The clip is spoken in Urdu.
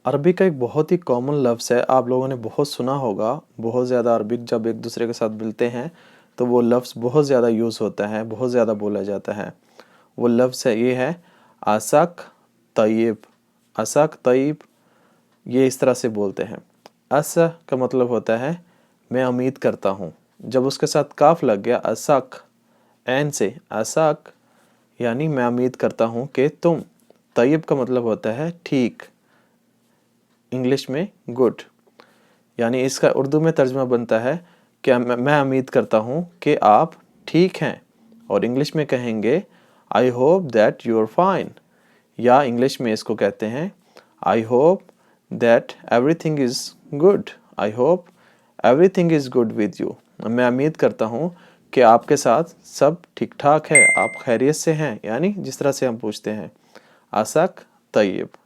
عربی کا ایک بہت ہی کامن لفظ ہے، آپ لوگوں نے بہت سنا ہوگا، بہت زیادہ عربک جب ایک دوسرے کے ساتھ ملتے ہیں تو وہ لفظ بہت زیادہ یوز ہوتا ہے، بہت زیادہ بولا جاتا ہے۔ وہ لفظ یہ ہے عساک طیب۔ عساک طیب، یہ اس طرح سے بولتے ہیں۔ عسا کا مطلب ہوتا ہے میں امید کرتا ہوں، جب اس کے ساتھ کاف لگ گیا عساک عین سے، عساک یعنی میں امید کرتا ہوں کہ تم۔ طیب کا مطلب ہوتا ہے ٹھیک، انگلش میں گڈ، یعنی اس کا اردو میں ترجمہ بنتا ہے کہ میں امید کرتا ہوں کہ آپ ٹھیک ہیں، اور انگلش میں کہیں گے I hope that you are fine، یا انگلش میں اس کو کہتے ہیں I hope that everything is good، I hope everything is good with you، میں امید کرتا ہوں کہ آپ کے ساتھ سب ٹھیک ٹھاک ہے، آپ خیریت سے ہیں، یعنی جس طرح سے ہم پوچھتے ہیں۔ عساک طیب۔